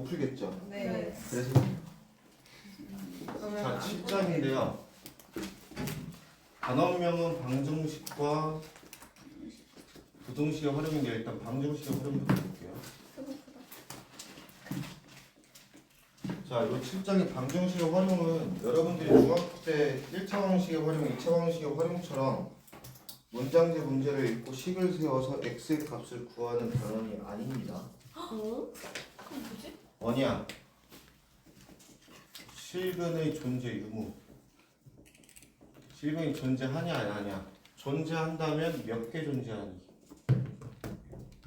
풀겠죠? 네. 그래서 그러면 자, 안 7장인데요. 단원명은 방정식과 부등식의 활용인데 일단 방정식의 활용부터 볼게요. 자, 이 7장의 방정식의 활용은 여러분들이 중학교 때 1차 방식의 활용, 2차 방식의 활용처럼 문장제 문제를 읽고 식을 세워서 x의 값을 구하는 단원이 아닙니다. 그럼 뭐지? 뭐냐? 실근의 존재 유무. 실근이 존재하냐 안 하냐? 존재한다면 몇 개 존재하니?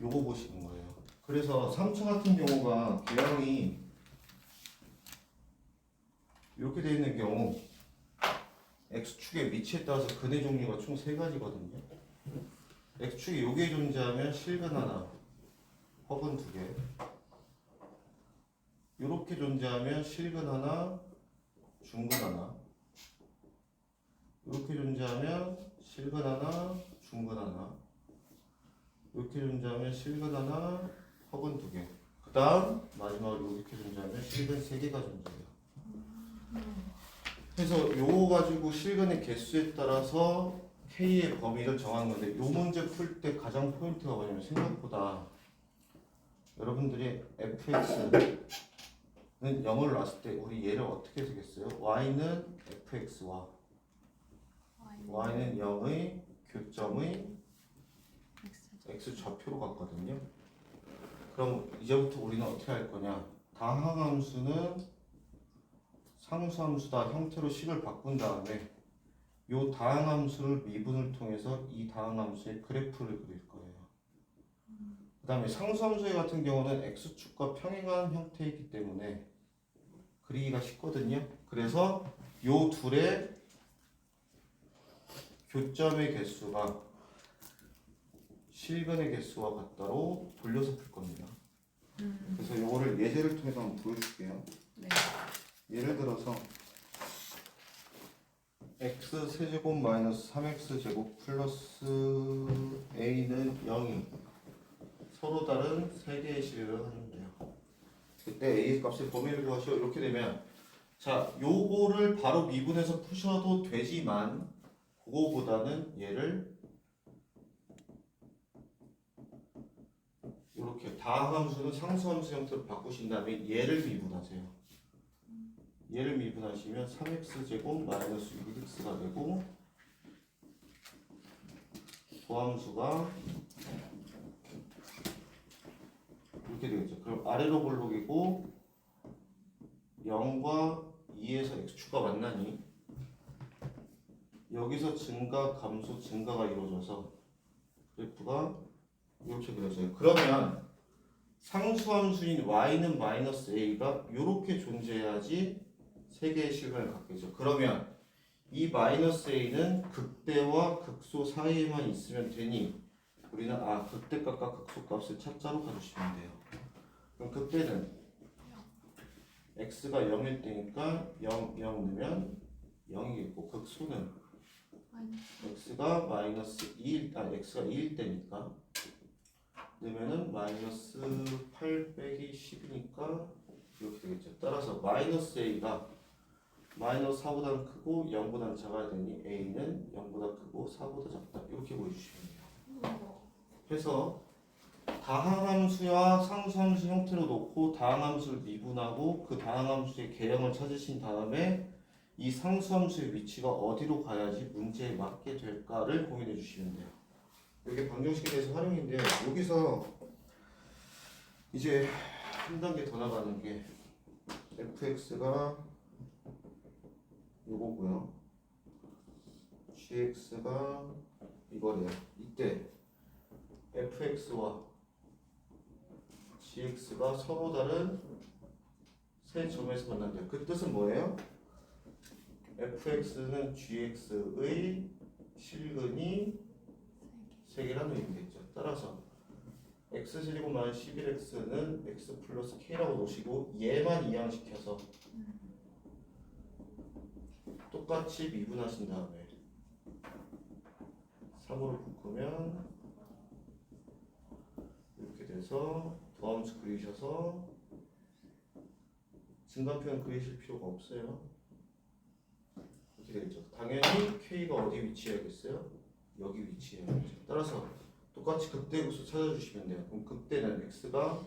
요거 보시는 거예요. 그래서 3차 같은 경우가 개형이 이렇게 되어 있는 경우 x축의 위치에 따라서 근의 종류가 총 3가지거든요. x축이 요게 존재하면 실근 하나, 허근 2개. 요렇게 존재하면 실근 하나, 중근 하나. 이렇게 존재하면 실근 하나, 중근 하나. 이렇게 존재하면 실근 하나, 허근 2개. 그 다음 마지막으로 이렇게 존재하면 실근 3개가 존재해요. 그래서 요거 가지고 실근의 개수에 따라서 K의 범위를 정하는 건데 요 문제 풀 때 가장 포인트가 뭐냐면 생각보다 여러분들이 fx는 0을 놨을 때 우리 얘를 어떻게 쓰겠어요? y는 fx와 y는 0의 교점의 x 좌표로 갔거든요. 그럼 이제부터 우리는 어떻게 할 거냐? 다항함수는 상수함수다 형태로 식을 바꾼 다음에 이 다항함수를 미분을 통해서 이 다항함수의 그래프를 그릴 거예요. 그 다음에 상수함수 같은 경우는 x축과 평행한 형태이기 때문에 그리기가 쉽거든요. 그래서 이 둘의 교점의 개수가 실근의 개수와 같다로 돌려서 풀 겁니다. 그래서 이거를 예제를 통해서 한번 보여줄게요. 네. 예를 들어서 x 세제곱 마이너스 3x 제곱 플러스 a는 0이 서로 다른 세 개의 실을 하는데요. 그때 a 값의 범위를 구하시오. 이렇게 되면 자, 요거를 바로 미분해서 푸셔도 되지만 그거보다는 얘를 이렇게 다항함수는 상수함수 형태로 바꾸신 다음에 얘를 미분하세요. 얘를 미분하시면 3x제곱 마이너스 6x가 되고 도함수가 이렇게 되겠죠. 그럼 아래로 볼록이고 0과 2에서 x축과 만나니 여기서 증가, 감소, 증가가 이루어져서 그래프가 이렇게 그려져요. 그러면 상수함수인 y는 마이너스 a가 이렇게 존재해야지 세 개의 실근을 갖겠죠. 그러면 이 마이너스 a는 극대와 극소 사이에만 있으면 되니 우리는 극대값과 극소값을 차자로 가주시면 돼요. 그럼 극대는 x가 0일 때니까 0 넣으면 0이겠고 극소는 x가 마이너스 2일, x가 2일 때니까 넣으면은 마이너스 8 빼기 10이니까 이렇게 되겠죠. 따라서 마이너스 a가 마이너스 4보다 크고 0보다 작아야 되니 a는 0보다 크고 4보다 작다. 이렇게 보여주시면 돼요. 그래서 다항함수와 상수함수 형태로 놓고 다항함수를 미분하고 그 다항함수의 개형을 찾으신 다음에 이 상수함수의 위치가 어디로 가야지 문제에 맞게 될까를 고민해 주시면 돼요. 이게 방정식에 대해서 활용인데요. 여기서 이제 한 단계 더 나가는 게 fx가 요거고요. gx가 이거래요. 이때 fx와 gx가 서로 다른 세 점에서 만난대요. 그 뜻은 뭐예요? fx는 gx의 실근이 3개라는 의미겠죠. 따라서 x제곱 마이너스 11x는 x 플러스 k라고 놓으시고 얘만 이항시켜서 똑같이 미분하신 다음에 3으로 묶으면 이렇게 돼서 도함수 그리셔서 증가표현 그리실 필요가 없어요. 어떻게 되죠? 당연히 K가 어디 위치해야겠어요? 여기 위치해야겠죠. 따라서 똑같이 극대극소 찾아주시면 돼요. 그럼 극대는 x가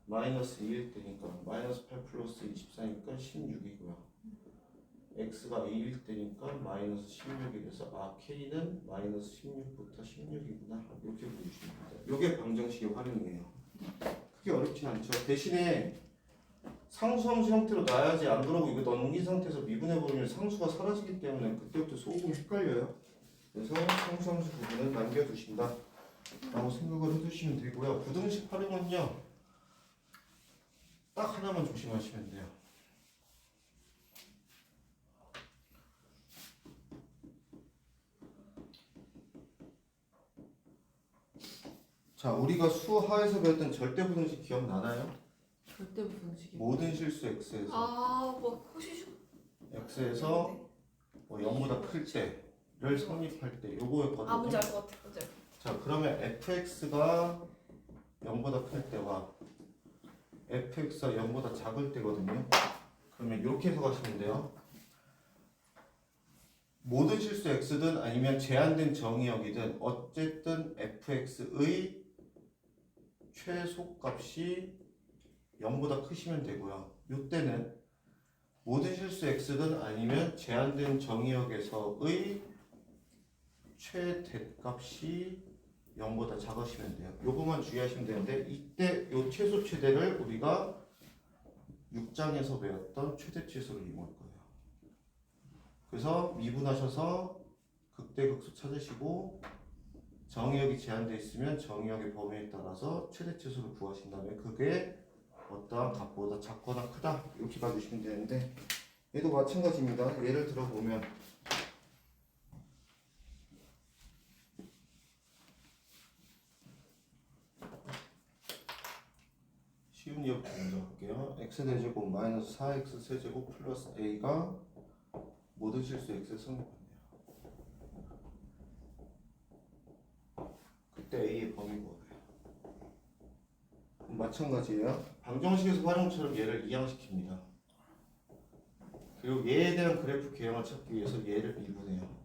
마이너스 2일 때니까 마이너스 8 플러스 24니까 16이고요. x가 2일 때니까 마이너스 16이 돼서 K는 마이너스 16부터 16이구나 이렇게 보여주시면 됩니다. 이게 방정식의 활용이에요. 크게 어렵진 않죠. 대신에 상수함수 형태로 놔야지, 안 그러고 이거 넘긴 상태에서 미분해버리면 상수가 사라지기 때문에 그때부터 소금 헷갈려요. 그래서 상수함수 부분은 남겨두신다 라고 생각을 해두시면 되고요. 부등식 활용은요 딱 하나만 조심하시면 돼요. 자, 우리가 수하에서 배웠던 절대부등식 기억나나요? 절대 부등식이. 모든 실수 x에서 아뭐 혹시 x에서 뭐 0보다 클 때를 성립할 때 요거였거든요. 뭔지 알 것 같아. 뭔지 알 것 같아. 자, 그러면 fx가 0보다 클 때와 fx가 0보다 작을 때거든요. 그러면 이렇게 해서 가시면 돼요. 모든 실수 x든 아니면 제한된 정의역이든 어쨌든 fx의 최소값이 0보다 크시면 되고요. 이때는 모든 실수 x든 아니면 제한된 정의역에서의 최대값이 0보다 작으시면 돼요. 요거만 주의하시면 되는데 이때 요 최소 최대를 우리가 6장에서 배웠던 최대 최소를 이용할 거예요. 그래서 미분하셔서 극대극소 찾으시고 정의역이 제한되어 있으면 정의역의 범위에 따라서 최대 최소를 구하신 다음에 그게 어떠한 값보다 작거나 크다 이렇게 봐주시면 되는데 얘도 마찬가지입니다. 예를 들어보면 쉬운 이역 먼저 볼게요. x제곱 마이너스 4x 세제곱 플러스 a가 모든 실수 x에 성립한대요. 그때 a의 범위 구하래요. 마찬가지예요. 방정식에서 활용처럼 얘를 이항시킵니다. 그리고 얘에 대한 그래프 개형을 찾기 위해서 얘를 미분해요.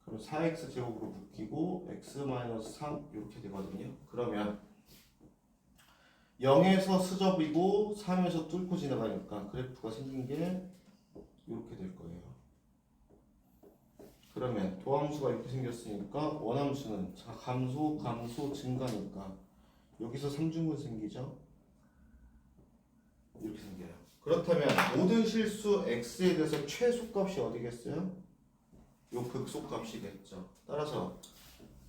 그럼 4x 제곱으로 묶이고 x-3 이렇게 되거든요. 그러면 0에서 스접이고 3에서 뚫고 지나가니까 그래프가 생긴 게 이렇게 될 거예요. 그러면 도함수가 이렇게 생겼으니까 원함수는 감소, 감소, 증가니까 여기서 3중근 생기죠? 이렇게 생겨요. 그렇다면 모든 실수 x에 대해서 최소값이 어디겠어요? 요 극소값이겠죠. 따라서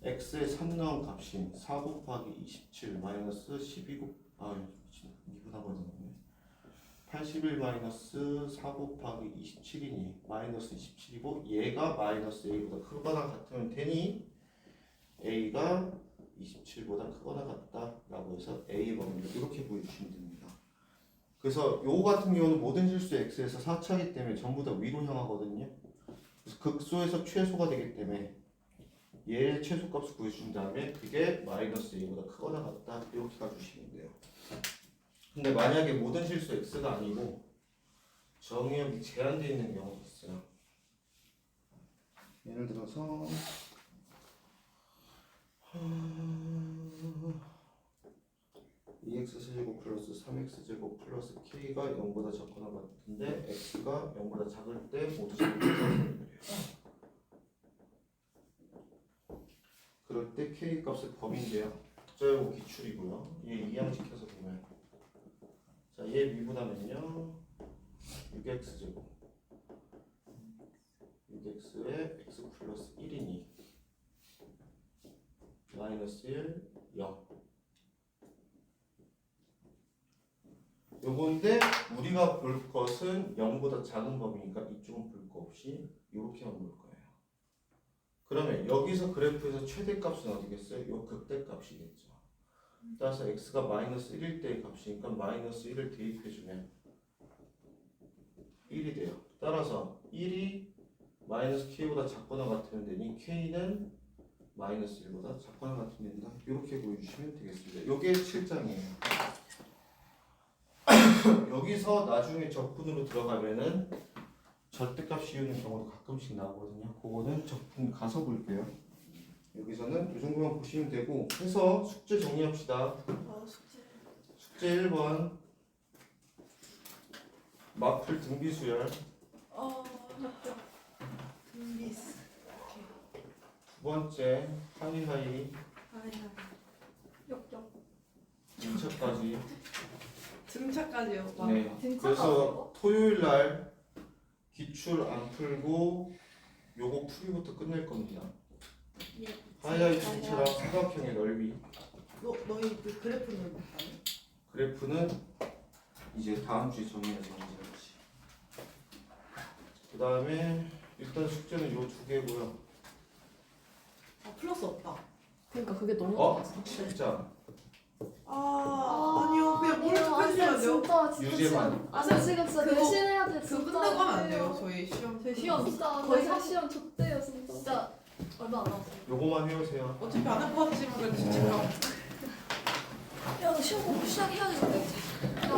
x에 3 넣은 값이 4 곱하기 27 마이너스 12 미분하고 있었네. 81 마이너스 4 곱하기 27이니 마이너스 27이고 얘가 마이너스 a보다 크거나 같으면 되니 a가 27보다 크거나 같다라고 해서 a 범위를 이렇게 보여주시면 됩니다. 그래서 요 같은 경우는 모든 실수 x에서 4차이기 때문에 전부 다 위로 향하거든요. 그래서 극소에서 최소가 되기 때문에 얘의 최소값을 구해준 다음에 그게 마이너스 a보다 크거나 같다 이렇게 가주시면 돼요. 근데 만약에 모든 실수 x가 아니고 정의역이 제한되어 있는 경우가 있어요. 예를 들어서 2x 세제곱 플러스 3x 제곱 플러스 k가 0보다 작거나 같은데 x가 0보다 작을 때 모두 제곱을 그럴 때 k 값의 범위인데요. 적절하고 기출이고요. 얘 이항시켜서 보면 자, 얘 미분하면요 6x 제곱 6x에 x 플러스 1이니 마이너스 1, 0 요건데 우리가 볼 것은 0보다 작은 범위니까 이쪽은 볼 거 없이 이렇게만 볼 거예요. 그러면 여기서 그래프에서 최대값은 어디겠어요? 요 극대값이겠죠. 따라서 x가 마이너스 1일 때의 값이니까 마이너스 1을 대입해주면 1이 돼요. 따라서 1이 마이너스 k보다 작거나 같으면 되니 k는 마이너스 1보다 작거나 같으면 된다. 이렇게 보여주시면 되겠습니다. 이게 7장이에요. 여기서 나중에 적분으로 들어가면은 절대값 씌우는 경우도 가끔씩 나오거든요. 그거는 적분 가서 볼게요. 여기서는 이 정도만 보시면 되고 해서 숙제 정리합시다. 숙제 1번 마플 등비수열, 등비스. 두 번째 하이하이 역역. 2차까지. 등차까지요. 네. 등차가 그래서 토요일 날 기출 안 풀고 요거 풀이부터 끝낼 겁니다. 예. 하이하이 전체랑 삼각형의 넓이. 너희 그 그래프는 봤다니? 그래프는 이제 다음 주에 정리해서 만들어야지. 그 다음에 일단 숙제는 요 두 개고요. 플러스 없다. 그러니까 그게 너무 어? 진짜 아니요 그냥 모르는 편이면 돼요. 진짜 유재만. 아 지금 진짜 그거- 대신해야 돼. 그거 끝나고 하면 안 돼요. 저희 시험. 제 시험 진짜 거의 거의 사 사시험 줬대요 진짜. 진짜 얼마 안 남았어요. 요거만 해오세요. 어차피 안 할 것 같지만 그래도 진짜. 야, 너 시험 공부 시작해야 되는데. 야,